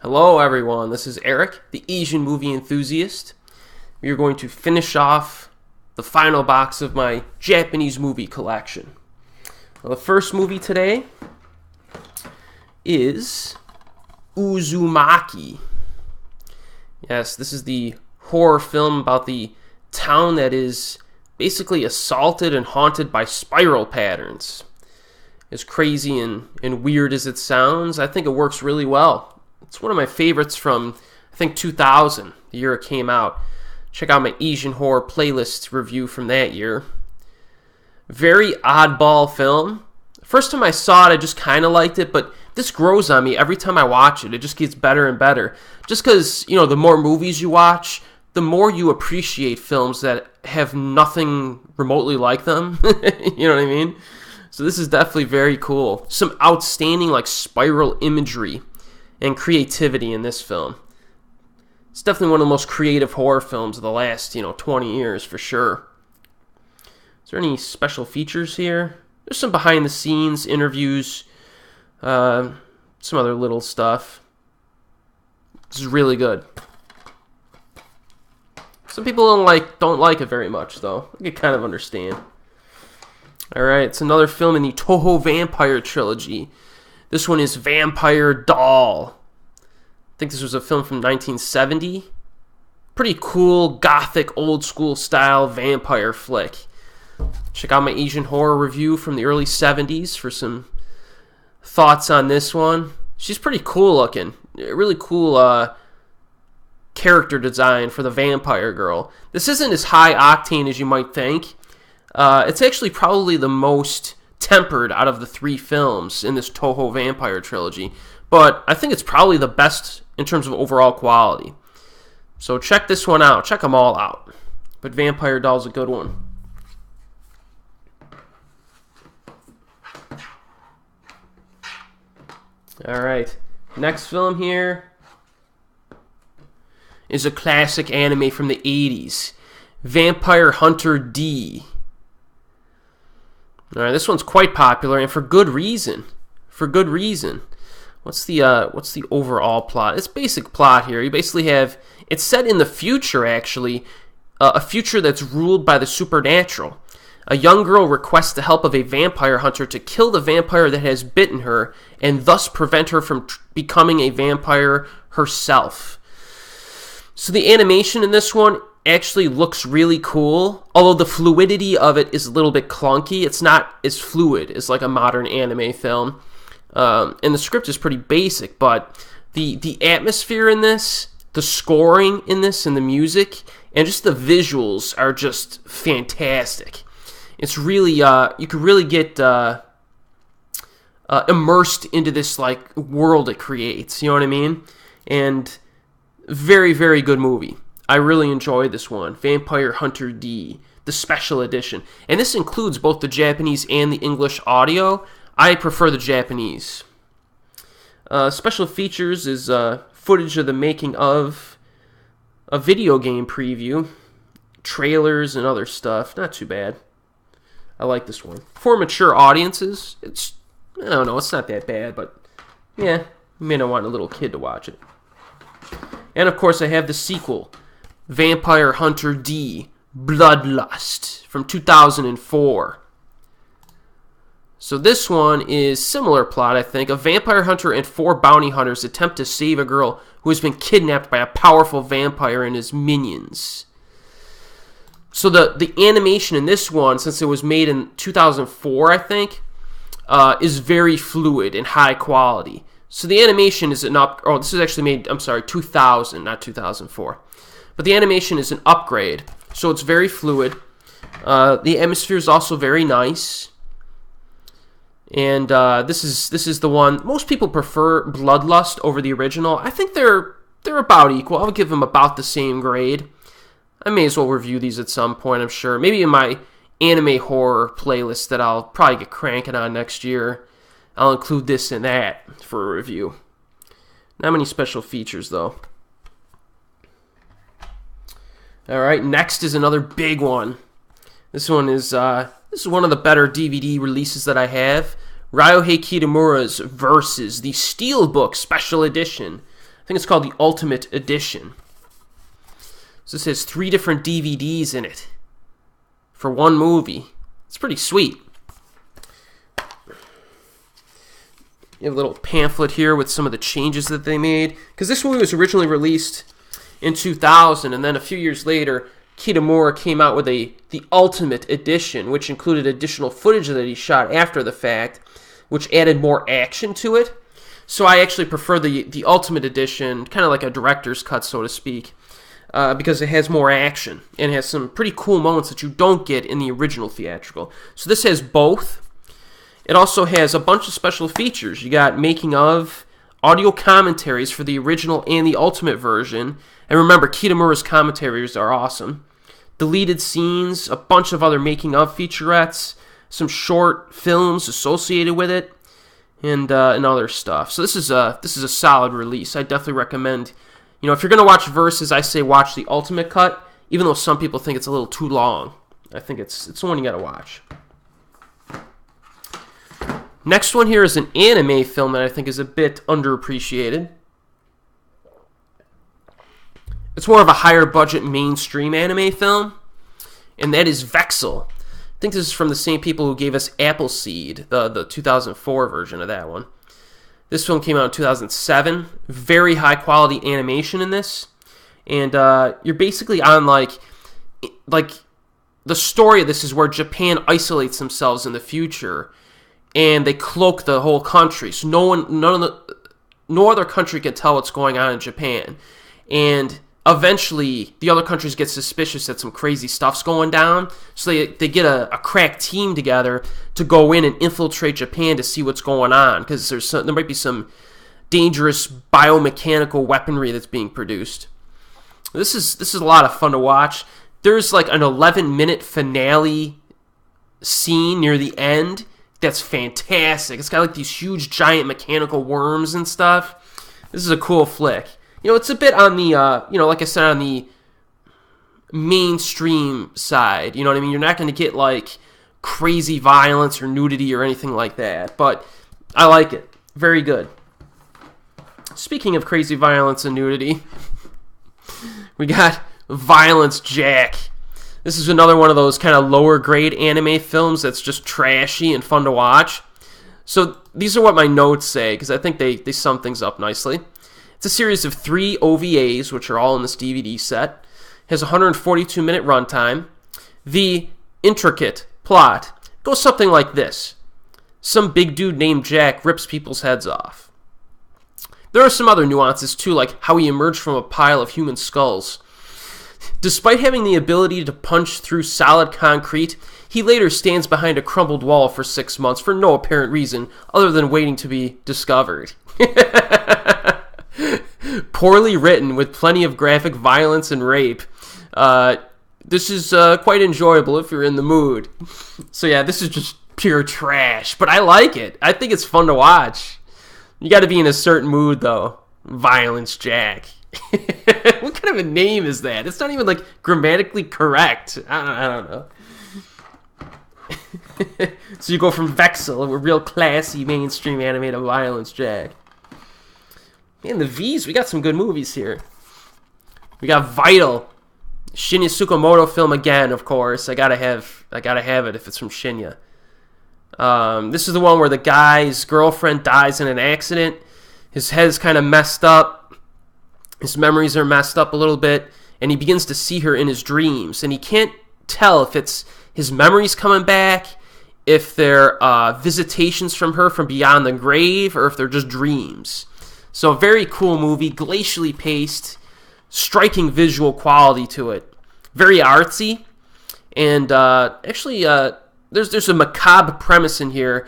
Hello everyone, this is Erik, the Asian movie enthusiast. We are going to finish off the final box of my Japanese movie collection. Well, the first movie today is Uzumaki. Yes, this is the horror film about the town that is basically assaulted and haunted by spiral patterns. As crazy and weird as it sounds, I think it works really well. It's one of my favorites from, I think, 2000, the year it came out. Check out my Asian horror playlist review from that year. Very oddball film. First time I saw it, I just kind of liked it, but this grows on me every time I watch it. It just gets better and better. Just because, the more movies you watch, the more you appreciate films that have nothing remotely like them. You know what I mean? So this is definitely very cool. Some outstanding, spiral imagery and creativity in this film. It's definitely one of the most creative horror films of the last, 20 years for sure. Is there any special features here? There's some behind the scenes interviews, some other little stuff. This is really good. Some people don't like it very much though. I can kind of understand. Alright, it's another film in the Toho Vampire trilogy. This one is Vampire Doll. I think this was a film from 1970. Pretty cool, gothic, old school style vampire flick. Check out my Asian horror review from the early 70s for some thoughts on this one. She's pretty cool looking. Really cool character design for the vampire girl. This isn't as high octane as you might think. It's actually probably the most tempered out of the three films in this Toho Vampire trilogy, but I think it's probably the best in terms of overall quality. So check this one out. Check them all out. But Vampire Doll's a good one. Alright, next film here is a classic anime from the 80s, Vampire Hunter D. Alright, this one's quite popular, and for good reason. For good reason. What's the overall plot? It's basic plot here. You basically have, it's set in the future, actually, a future that's ruled by the supernatural. A young girl requests the help of a vampire hunter to kill the vampire that has bitten her, and thus prevent her from becoming a vampire herself. So the animation in this one actually looks really cool, although the fluidity of it is a little bit clunky. It's not as fluid as like a modern anime film. And the script is pretty basic, but the atmosphere in this, the scoring in this, and the music, and just the visuals are just fantastic. It's really, you can really get immersed into this world it creates, you know what I mean? And very, very good movie. I really enjoyed this one, Vampire Hunter D, the special edition. And this includes both the Japanese and the English audio. I prefer the Japanese. Special features is footage of the making of a video game preview, trailers and other stuff. Not too bad. I like this one. For mature audiences, it's not that bad, but yeah, you may not want a little kid to watch it. And of course I have the sequel, Vampire Hunter D, Bloodlust, from 2004. So this one is similar plot, I think. A vampire hunter and 4 bounty hunters attempt to save a girl who has been kidnapped by a powerful vampire and his minions. So the animation in this one, since it was made in 2004, I think, is very fluid and high quality. So the animation is this is actually made, 2000, not 2004. But the animation is an upgrade, so it's very fluid. The atmosphere is also very nice. And this is the one, most people prefer Bloodlust over the original. I think they're about equal. I'll give them about the same grade. I may as well review these at some point, I'm sure. Maybe in my anime horror playlist that I'll probably get cranking on next year. I'll include this and that for a review. Not many special features, though. Alright, next is another big one. This one is one of the better DVD releases that I have. Ryohei Kitamura's Versus, the Steelbook Special Edition. I think it's called the Ultimate Edition. So this has 3 different DVDs in it for one movie. It's pretty sweet. You have a little pamphlet here with some of the changes that they made. Because this movie was originally released in 2000, and then a few years later, Kitamura came out with the Ultimate Edition, which included additional footage that he shot after the fact, which added more action to it. So I actually prefer the Ultimate Edition, kind of like a director's cut, so to speak, because it has more action and has some pretty cool moments that you don't get in the original theatrical. So this has both. It also has a bunch of special features. You got making of, audio commentaries for the original and the Ultimate version. And remember, Kitamura's commentaries are awesome. Deleted scenes, a bunch of other making of featurettes, some short films associated with it, and other stuff. So this is a solid release. I definitely recommend. If you're gonna watch Versus, I say watch the Ultimate cut. Even though some people think it's a little too long, I think it's the one you gotta watch. Next one here is an anime film that I think is a bit underappreciated. It's more of a higher budget mainstream anime film, and that is Vexille. I think this is from the same people who gave us Appleseed, the 2004 version of that one. This film came out in 2007. Very high quality animation in this, and you're basically on like the story of this is where Japan isolates themselves in the future, and they cloak the whole country, so no other country can tell what's going on in Japan. And eventually, the other countries get suspicious that some crazy stuff's going down, so they get a crack team together to go in and infiltrate Japan to see what's going on, because there might be some dangerous biomechanical weaponry that's being produced. This is a lot of fun to watch. There's like an 11-minute finale scene near the end that's fantastic. It's got like these huge giant mechanical worms and stuff. This is a cool flick. It's a bit on the, like I said, on the mainstream side. You know what I mean? You're not going to get like crazy violence or nudity or anything like that. But I like it. Very good. Speaking of crazy violence and nudity, we got Violence Jack. This is another one of those kind of lower grade anime films that's just trashy and fun to watch. So these are what my notes say, because I think they sum things up nicely. It's a series of 3 OVAs, which are all in this DVD set. It has a 142-minute runtime. The intricate plot goes something like this. Some big dude named Jack rips people's heads off. There are some other nuances, too, like how he emerged from a pile of human skulls. Despite having the ability to punch through solid concrete, he later stands behind a crumbled wall for 6 months for no apparent reason other than waiting to be discovered. Poorly written with plenty of graphic violence and rape. This is quite enjoyable if you're in the mood. So yeah, this is just pure trash, but I like it. I think it's fun to watch. You got to be in a certain mood though. Violence Jack. What kind of a name is that? It's not even like grammatically correct. I don't know. So you go from Vexille, a real classy mainstream anime, to Violence Jack. Man, the V's, we got some good movies here. We got Vital, Shinya Tsukamoto film again, of course. I gotta have it if it's from Shinya. This is the one where the guy's girlfriend dies in an accident. His head's kind of messed up. His memories are messed up a little bit, and he begins to see her in his dreams. And he can't tell if it's his memories coming back, if they're visitations from her from beyond the grave, or if they're just dreams. So a very cool movie, glacially paced, striking visual quality to it. Very artsy, and there's a macabre premise in here.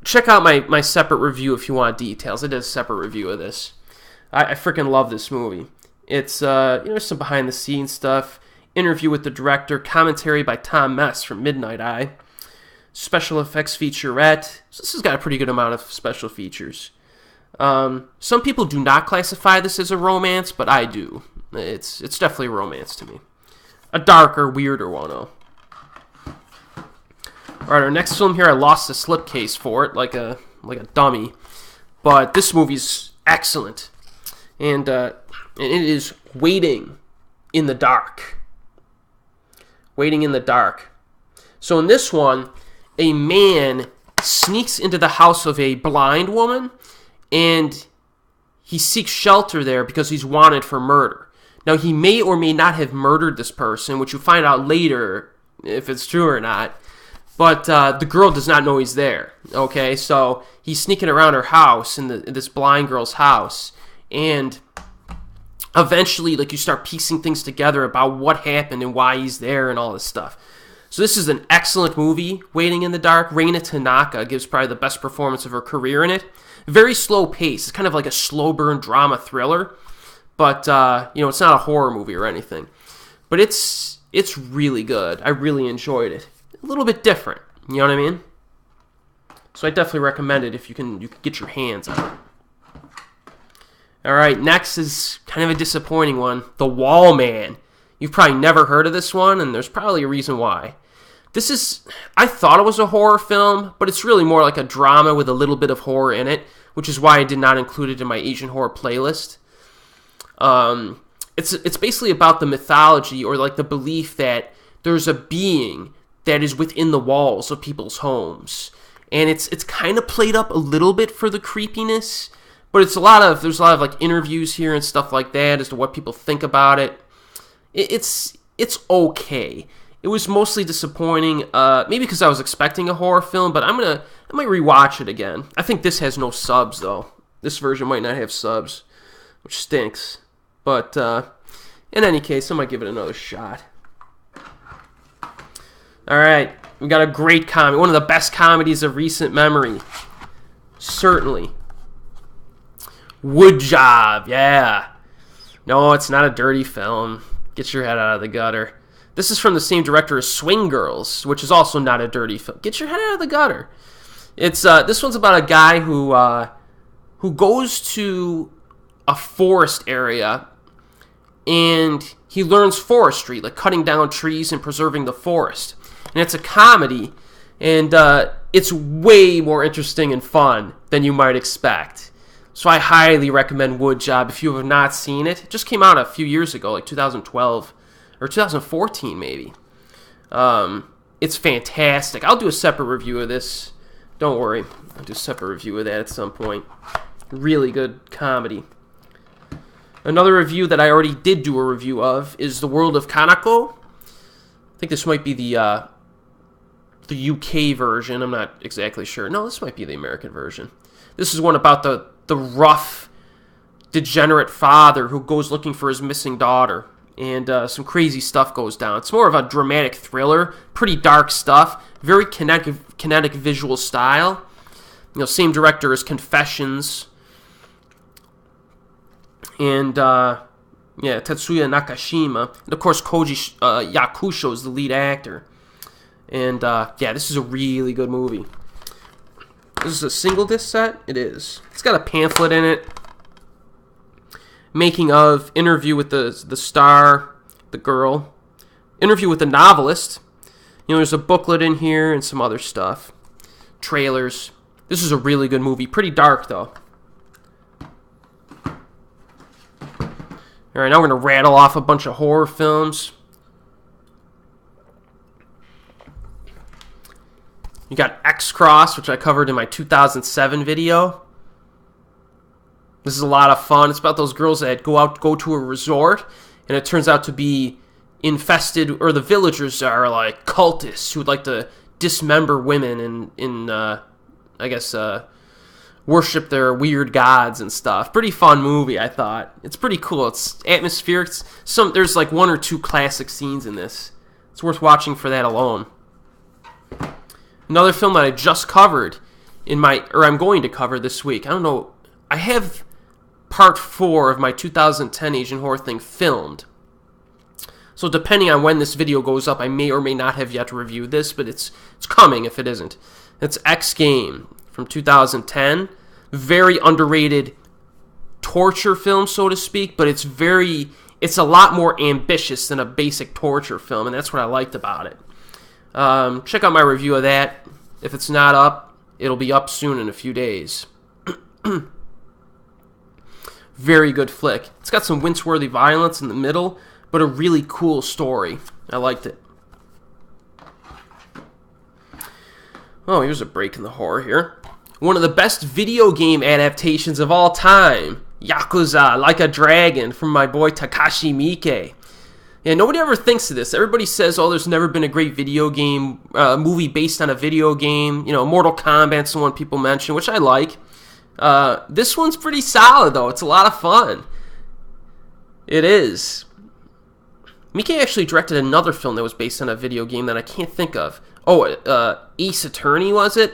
Check out my separate review if you want details. I did a separate review of this. I freaking love this movie. It's some behind the scenes stuff, interview with the director, commentary by Tom Mess from Midnight Eye, special effects featurette. So this has got a pretty good amount of special features. Some people do not classify this as a romance, but I do. It's definitely a romance to me. A darker, weirder one, though. Alright, our next film here, I lost a slipcase for it, like a dummy. But this movie's excellent. And it is Waiting in the Dark. Waiting in the Dark. So in this one, a man sneaks into the house of a blind woman, and he seeks shelter there because he's wanted for murder. Now, he may or may not have murdered this person, which you find out later if it's true or not. But the girl does not know he's there. Okay, so he's sneaking around her house, in this blind girl's house, and eventually, like, you start piecing things together about what happened and why he's there and all this stuff. So this is an excellent movie, Waiting in the Dark. Reina Tanaka gives probably the best performance of her career in it. Very slow pace. It's kind of like a slow burn drama thriller. But, it's not a horror movie or anything. But it's really good. I really enjoyed it. A little bit different. You know what I mean? So I definitely recommend it if you can get your hands on it. Alright, next is kind of a disappointing one. The Wall Man. You've probably never heard of this one, and there's probably a reason why. I thought it was a horror film, but it's really more like a drama with a little bit of horror in it, which is why I did not include it in my Asian horror playlist. It's basically about the mythology, or like the belief that there's a being that is within the walls of people's homes. And it's kind of played up a little bit for the creepiness, but there's a lot of like interviews here and stuff like that as to what people think about it. It's okay. It was mostly disappointing, maybe because I was expecting a horror film, but I might rewatch it again. I think this has no subs, though. This version might not have subs, which stinks. But in any case, I might give it another shot. Alright, we got a great comedy. One of the best comedies of recent memory. Certainly. Wood Job, yeah. No, it's not a dirty film. Get your head out of the gutter. This is from the same director as Swing Girls, which is also not a dirty film. Get your head out of the gutter. It's this one's about a guy who goes to a forest area, and he learns forestry, like cutting down trees and preserving the forest. And it's a comedy, and it's way more interesting and fun than you might expect. So I highly recommend Wood Job if you have not seen it. It just came out a few years ago, like 2012 or 2014 maybe. It's fantastic. I'll do a separate review of this. Don't worry. I'll do a separate review of that at some point. Really good comedy. Another review that I already did do a review of is The World of Kanako. I think this might be the UK version. I'm not exactly sure. No, this might be the American version. This is one about the rough, degenerate father who goes looking for his missing daughter. And some crazy stuff goes down. It's more of a dramatic thriller. Pretty dark stuff. Very kinetic visual style. Same director as Confessions. And, Tetsuya Nakashima. And, of course, Koji Yakusho is the lead actor. And, this is a really good movie. This is a single disc set? It is. It's got a pamphlet in it. Making of, interview with the star, the girl. Interview with the novelist. There's a booklet in here and some other stuff. Trailers. This is a really good movie. Pretty dark, though. Alright, now we're going to rattle off a bunch of horror films. You got X-Cross, which I covered in my 2007 video. This is a lot of fun. It's about those girls that go to a resort, and it turns out to be infested, or the villagers are like cultists who would like to dismember women and worship their weird gods and stuff. Pretty fun movie, I thought. It's pretty cool. It's atmospheric. There's like one or two classic scenes in this. It's worth watching for that alone. Another film that I just covered I'm going to cover this week. I don't know. I have part 4 of my 2010 Asian horror thing filmed. So depending on when this video goes up, I may or may not have yet reviewed this, but it's coming if it isn't. It's X Game from 2010. Very underrated torture film, so to speak, but it's a lot more ambitious than a basic torture film, and that's what I liked about it. Check out my review of that. If it's not up, it'll be up soon in a few days. Very good flick. It's got some wince-worthy violence in the middle, but a really cool story. I liked it. Oh, here's a break in the horror here. One of the best video game adaptations of all time. Yakuza, Like a Dragon, from my boy Takashi Miike. Yeah, nobody ever thinks of this. Everybody says, oh, there's never been a great video game, movie based on a video game. You know, Mortal Kombat's the one people mention, which I like. This one's pretty solid, though. It's a lot of fun. It is. Miike actually directed another film that was based on a video game that I can't think of. Oh, Ace Attorney, was it?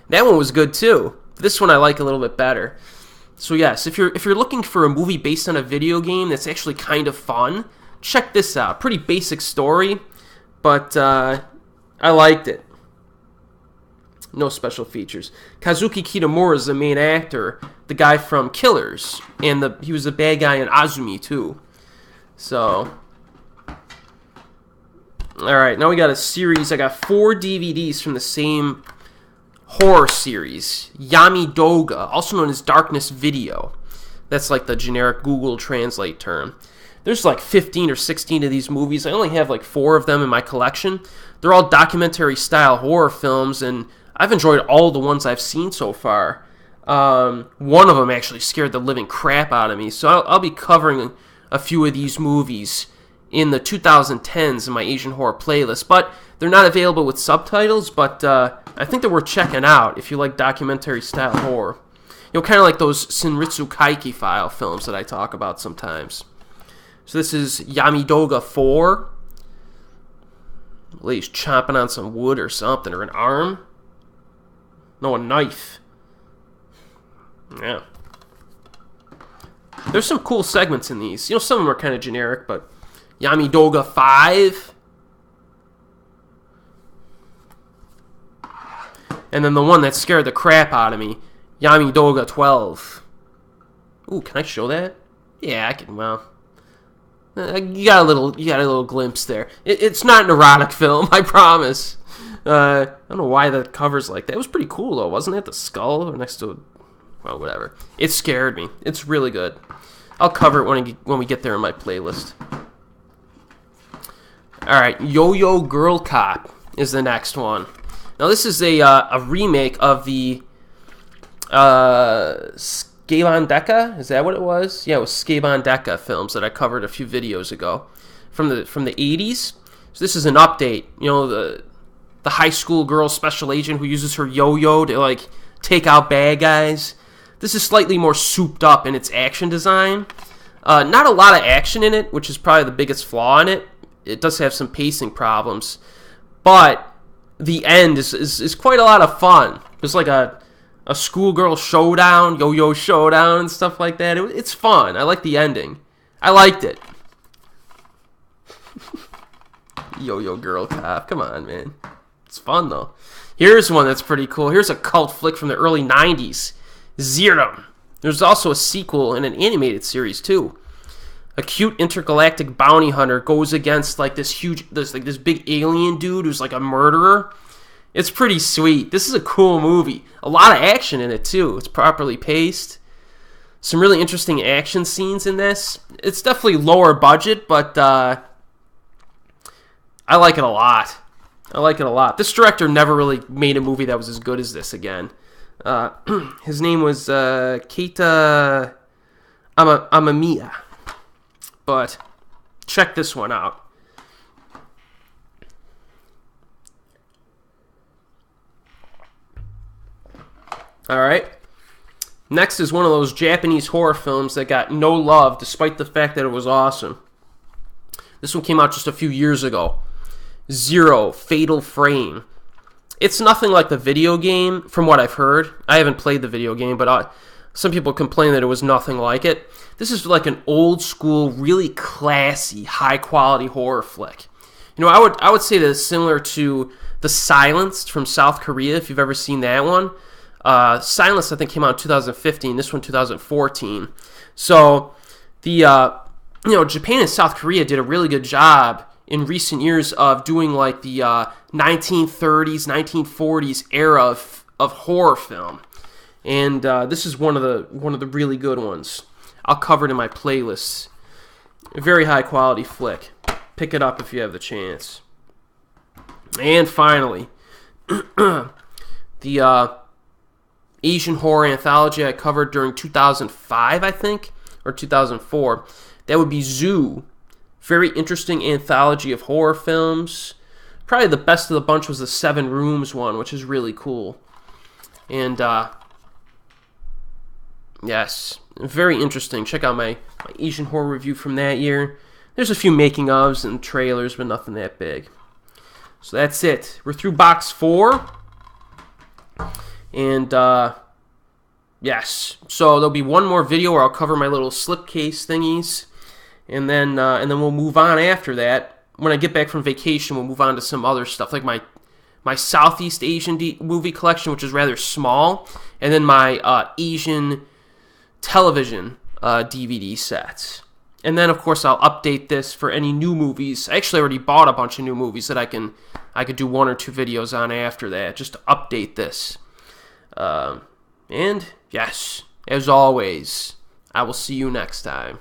That one was good, too. This one I like a little bit better. So, yes, if you're looking for a movie based on a video game that's actually kind of fun, check this out. Pretty basic story, but I liked it. No special features. Kazuki Kitamura is the main actor, the guy from Killers, and he was the bad guy in Azumi too. So, all right, now we got a series. I got 4 DVDs from the same horror series, Yami Doga, also known as Darkness Video. That's like the generic Google Translate term. There's like 15 or 16 of these movies. I only have like 4 of them in my collection. They're all documentary-style horror films, and I've enjoyed all the ones I've seen so far. One of them actually scared the living crap out of me, so I'll be covering a few of these movies in the 2010s in my Asian horror playlist, but they're not available with subtitles, but I think they're worth checking out if you like documentary-style horror. You know, kind of like those Shinritsu Kaiki file films that I talk about sometimes. So this is Yami Doga 4. I believe he's chomping on some wood or something, or an arm. No, a knife. Yeah. There's some cool segments in these. You know, some of them are kind of generic, but Yami Doga 5. And then the one that scared the crap out of me, Yami Doga 12. Ooh, can I show that? Yeah, I can. Well, you got a little glimpse there. It's not an erotic film, I promise. I don't know why the cover's like that. It was pretty cool though, wasn't it? The skull or next to it. Well, whatever. It scared me. It's really good. I'll cover it when we get there in my playlist. All right, Yoyo Girl Cop is the next one. Now this is a remake of the Skeban Deka. Is that what it was? Yeah, it was Skeban Deka films that I covered a few videos ago from the 80s. So this is an update. You know, the high school girl special agent who uses her yo-yo to like take out bad guys. This is slightly more souped up in its action design. Not a lot of action in it, which is probably the biggest flaw in it. It does have some pacing problems, but the end is quite a lot of fun. It's like a schoolgirl showdown, yo-yo showdown, and stuff like that. It's fun. I like the ending. I liked it. Yo-Yo Girl Cop. Come on, man. It's fun, though. Here's one that's pretty cool. Here's a cult flick from the early 90s. Zeiram. There's also a sequel and an animated series, too. A cute intergalactic bounty hunter goes against like this big alien dude who's like a murderer. It's pretty sweet. This is a cool movie. A lot of action in it, too. It's properly paced. Some really interesting action scenes in this. It's definitely lower budget, but I like it a lot. I like it a lot. This director never really made a movie that was as good as this again. His name was Keita Amamiya. But check this one out. Alright. Next is one of those Japanese horror films that got no love despite the fact that it was awesome. This one came out just a few years ago. Zero, Fatal Frame. It's nothing like the video game, from what I've heard. I haven't played the video game, but some people complain that it was nothing like it. This is like an old school, really classy, high quality horror flick. You know, I would say that it's similar to The Silenced from South Korea, if you've ever seen that one. Silenced, I think, came out in 2015. This one, 2014. So Japan and South Korea did a really good job in recent years of doing like the 1930s, 1940s era of horror film. And this is one of the really good ones. I'll cover it in my playlists. A very high quality flick. Pick it up if you have the chance. And finally, the Asian horror anthology I covered during 2005, I think, or 2004. That would be Zoo. Very interesting anthology of horror films. Probably the best of the bunch was the Seven Rooms one, which is really cool. And, yes, very interesting. Check out my Asian horror review from that year. There's a few making-ofs and trailers, but nothing that big. So that's it. We're through box 4. And, yes. So there'll be one more video where I'll cover my little slipcase thingies. And then we'll move on after that. When I get back from vacation, we'll move on to some other stuff, like my Southeast Asian movie collection, which is rather small, and then my Asian television DVD sets. And then, of course, I'll update this for any new movies. I actually already bought a bunch of new movies that I could do 1 or 2 videos on after that, just to update this. And, yes, as always, I will see you next time.